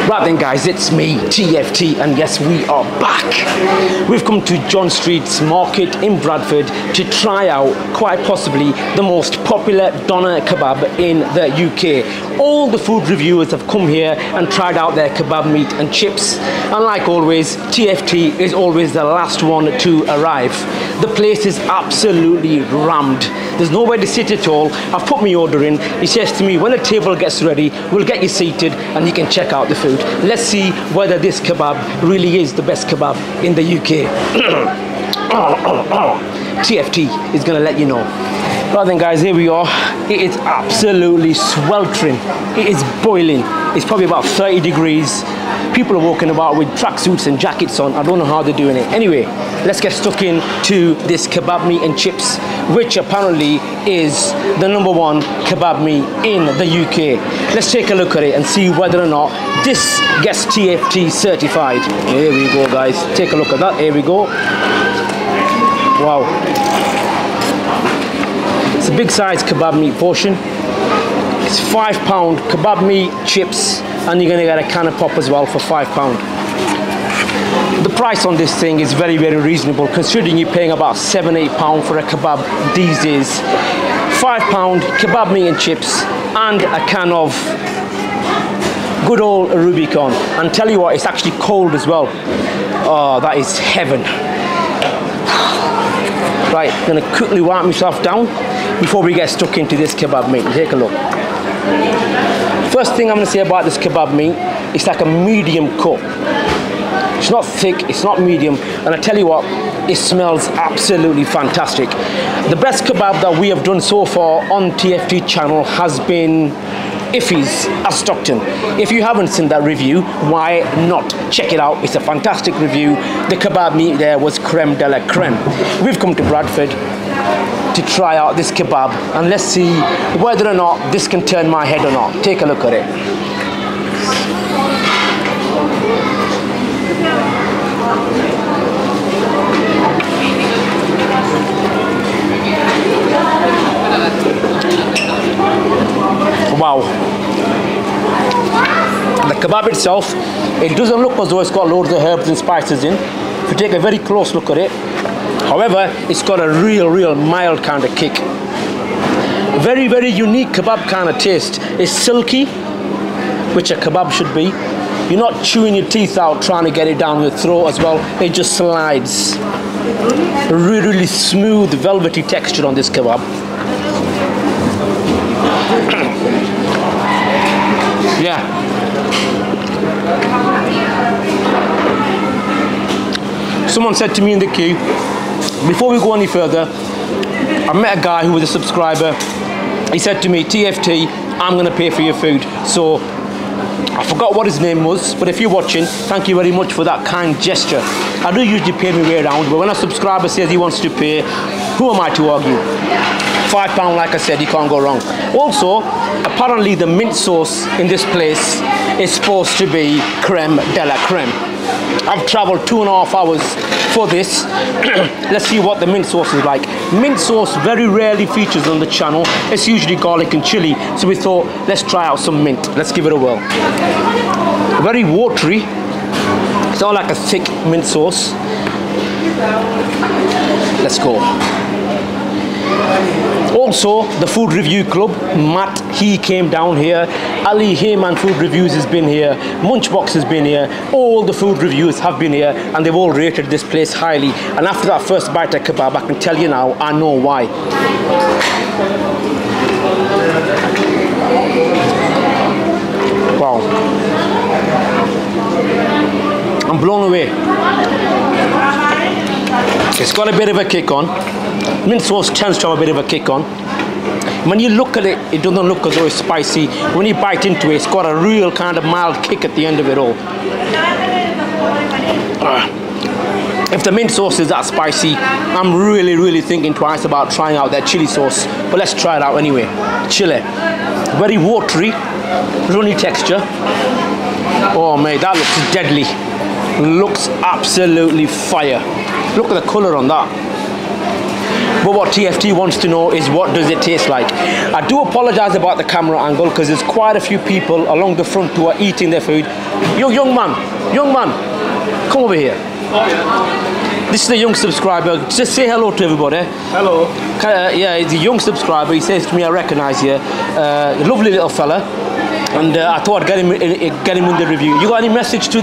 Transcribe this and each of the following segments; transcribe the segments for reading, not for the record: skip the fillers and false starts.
Right then guys, it's me, TFT, and yes, we are back. We've come to John Street's market in Bradford to try out, quite possibly, the most popular doner kebab in the UK. All the food reviewers have come here and tried out their kebab meat and chips. And like always, TFT is always the last one to arrive. The place is absolutely rammed. There's nowhere to sit at all. I've put my order in. He says to me, when the table gets ready, we'll get you seated and you can check out the food. Let's see whether this kebab really is the best kebab in the UK. TFT is gonna let you know. Right then guys, here we are. It is absolutely sweltering. It is boiling. It's probably about 30 degrees. People are walking about with tracksuits and jackets on. I don't know how they're doing it. Anyway, let's get stuck into this kebab meat and chips, which apparently is the #1 kebab meat in the UK. Let's take a look at it and see whether or not this gets TFT certified. Here we go guys, take a look at that. Here we go. Wow. It's a big size kebab meat portion. It's £5 kebab meat, chips, and you're gonna get a can of pop as well for £5. The price on this thing is very, very reasonable considering you're paying about £7–8 for a kebab these days. £5 kebab meat and chips and a can of good old Rubicon. And tell you what, it's actually cold as well. Oh, that is heaven. Right, I'm gonna quickly wipe myself down before we get stuck into this kebab meat. Take a look. First thing I'm gonna say about this kebab meat, it's like a medium cut. It's not thick, it's not medium, and I tell you what, it smells absolutely fantastic. The best kebab that we have done so far on TFT channel has been Iffy's at Stockton. If you haven't seen that review, why not check it out? It's a fantastic review. The kebab meat there was creme de la creme. We've come to Bradford to try out this kebab, and let's see whether or not this can turn my head or not. Take a look at it. Wow. The kebab itself, it doesn't look as though it's got loads of herbs and spices in. If you take a very close look at it, however, it's got a real mild kind of kick. Very, very unique kebab kind of taste. It's silky, which a kebab should be. You're not chewing your teeth out trying to get it down your throat as well. It just slides. Really smooth, velvety texture on this kebab. Yeah. Someone said to me in the queue, before we go any further, I met a guy who was a subscriber. He said to me, TFT, I'm going to pay for your food. So I forgot what his name was, but if you're watching, thank you very much for that kind gesture. I do usually pay my way around, but when a subscriber says he wants to pay, who am I to argue? £5, like I said, you can't go wrong. Also, apparently the mint sauce in this place is supposed to be creme de la creme. I've traveled 2.5 hours for this. Let's see what the mint sauce is like. Mint sauce very rarely features on the channel. It's usually garlic and chili. So we thought, let's try out some mint. Let's give it a whirl. Very watery. It's not like a thick mint sauce. Let's go. Also, the Food Review Club, Matt, he came down here. Ali Heyman Food Reviews has been here. Munchbox has been here. All the food reviewers have been here, and they've all rated this place highly. And after that first bite of kebab, I can tell you now, I know why. Wow. I'm blown away. It's got a bit of a kick on. Mint sauce tends to have a bit of a kick on. When you look at it, it doesn't look as though it's spicy. When you bite into it, it's got a real kind of mild kick at the end of it all. If the mint sauce is that spicy, I'm really thinking twice about trying out their chili sauce. But let's try it out anyway. Chili. Very watery, runny texture. Oh mate, that looks deadly. Looks absolutely fire. Look at the colour on that. But what TFT wants to know is what does it taste like. I do apologize about the camera angle because there's quite a few people along the front who are eating their food. Young man, come over here. This is a young subscriber. Just say hello to everybody. Hello. Yeah, he's a young subscriber. He says to me, I recognise you. Lovely little fella. And I thought I'd get him in the review. You got any message to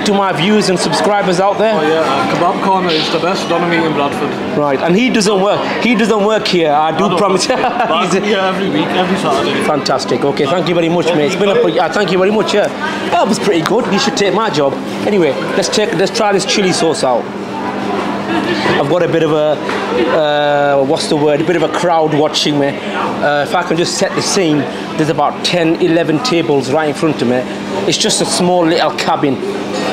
my viewers and subscribers out there? Oh yeah, Kebab Corner is the best doner meat in Bradford. Right, and he doesn't work. He doesn't work here. I do promise. He's here every week, every Saturday. Fantastic. Okay, thank you very much, mate. It's been thank you very much. Yeah, that was pretty good. You should take my job. Anyway, let's try this chili sauce out. I've got a bit of a a bit of a crowd watching me. If I can just set the scene, there's about 10, 11 tables right in front of me. It's just a small little cabin.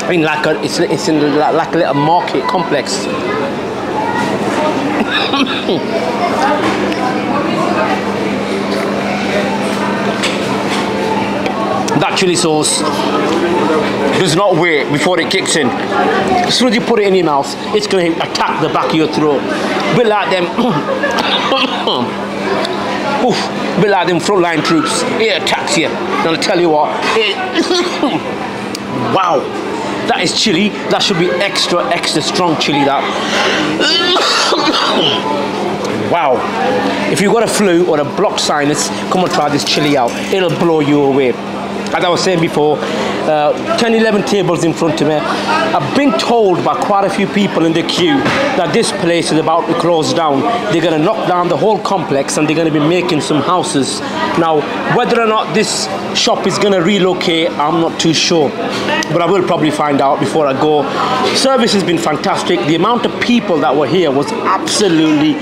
I mean, it's in like a little market complex. That chili sauce does not wait before it kicks in. As soon as you put it in your mouth, it's going to attack the back of your throat. A bit like them, a bit like them frontline troops. It attacks you. And I'll tell you what, wow, that is chili. That should be extra strong chili. That. Wow. If you've got a flu or a blocked sinus, come and try this chili out. It'll blow you away. As I was saying before, 10, 11 tables in front of me. I've been told by quite a few people in the queue that this place is about to close down. They're going to knock down the whole complex and they're going to be making some houses. Now, whether or not this shop is going to relocate, I'm not too sure. But I will probably find out before I go. Service has been fantastic. The amount of people that were here was absolutely...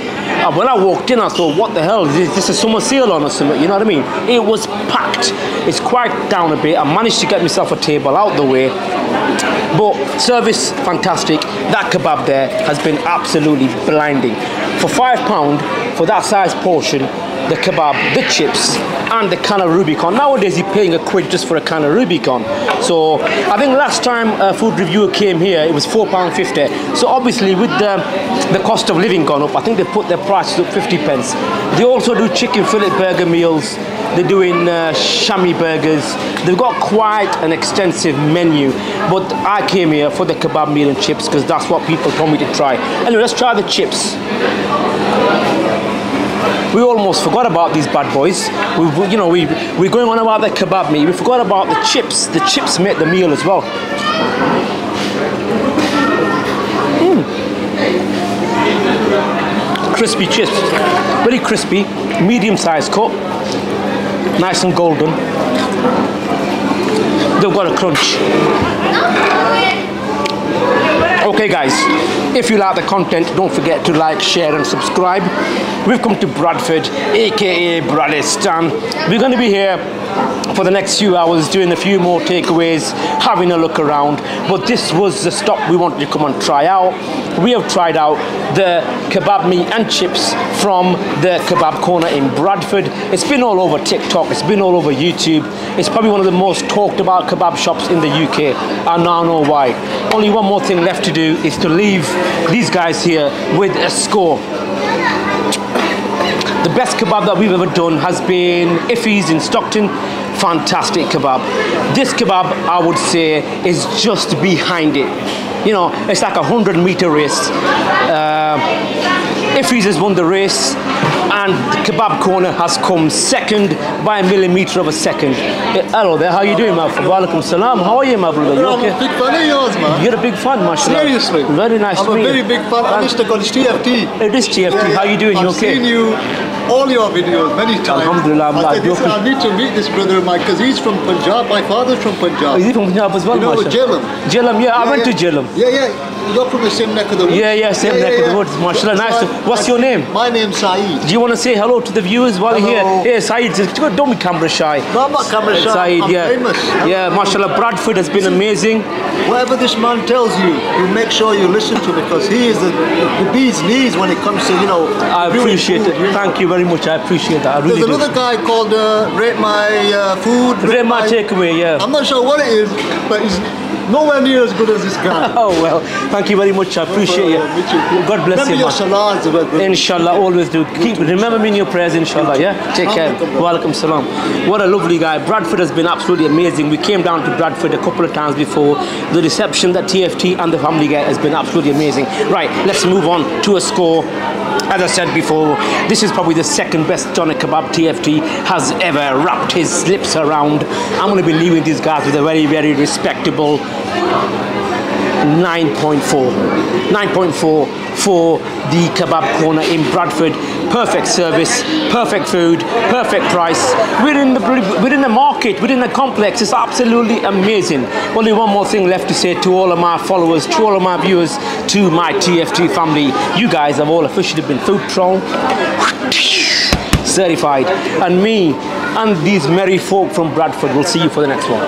when I walked in, I thought, what the hell? Is this a summer sale on or something? You know what I mean? It was packed. It's quite down a bit. I managed to get myself a table out the way. But service, fantastic. That kebab there has been absolutely blinding. For £5, for that size portion, the kebab, the chips, and the can of Rubicon. Nowadays, you're paying £1 just for a can of Rubicon. So I think last time a food reviewer came here, it was £4.50. So obviously, with the cost of living gone up, I think they put their prices up 50p. They also do chicken fillet burger meals. They're doing chamois burgers. They've got quite an extensive menu. But I came here for the kebab meal and chips because that's what people told me to try. Anyway, let's try the chips. We almost forgot about these bad boys. We're going on about the kebab meat. We forgot about the chips. The chips make the meal as well. Crispy chips, very crispy, medium-sized cut, nice and golden. They've got a crunch. Okay guys, if you like the content, don't forget to like, share and subscribe. We've come to Bradford, aka Bradistan. We're going to be here for the next few hours doing a few more takeaways, having a look around. But this was the stop we wanted to come and try out. We have tried out the kebab meat and chips from the Kebab Corner in Bradford. It's been all over TikTok, it's been all over YouTube. It's probably one of the most talked about kebab shops in the UK. I now know why. Only one more thing left to do is to leave these guys here with a score. The best kebab that we've ever done has been Iffy's in Stockton. Fantastic kebab. This kebab, I would say, is just behind it. You know, it's like a 100-meter race. Iffy's has won the race, and the Kebab Corner has come second by a millimetre of a second. Hello there, how are you doing, my brother? Walaikum salam. How are you, my brother? You okay? I'm a big fan of yours, man. You're a big fan, mashallah. Seriously. Very nice to meet you. I'm a very big fan. I used to go to TFT. It is TFT. Yeah, how are you doing? You okay? I've seen you, all your videos, many times. Alhamdulillah. I need to meet this brother of mine because he's from Punjab. My father's from Punjab. Is he from Punjab as well, you know, mashallah? Jhelum. Yeah, I went to Jhelum. Yeah. You're from the same neck of the woods. Yeah, same neck of the woods. Mashallah, nice. What's your name? My name's Saeed. Do you want to say hello to the viewers while you're here? Yeah, Saeed, don't be camera shy. No, I'm not camera shy. Saeed, I'm famous. Yeah, mashallah, Bradford has been amazing. Whatever this man tells you, you make sure you listen to because he is the bee's knees when it comes to, you know, I appreciate it. Thank you very much. I appreciate that. I really There's another guy called Rate My Food. Rate My Takeaway, yeah. I'm not sure what it is, but nowhere near as good as this guy. Oh well, thank you very much. I appreciate you. God bless you. Remember your salads. Inshallah, always do. Remember me in your prayers, inshallah. Yeah. Take care. Walaikum salam. What a lovely guy. Bradford has been absolutely amazing. We came down to Bradford a couple of times before. The reception that TFT and the family get has been absolutely amazing. Right, let's move on to a score. As I said before, this is probably the second best doner kebab TFT has ever wrapped his lips around. I'm going to be leaving these guys with a very, very respectable 9.4. 9.4 for the kebab corner in Bradford. Perfect service, perfect food, perfect price. Within the market, within the complex. It's absolutely amazing. Only one more thing left to say to all of my followers, to all of my viewers, to my TFT family. You guys have all officially been Food Troll certified. And me and these merry folk from Bradford will see you for the next one.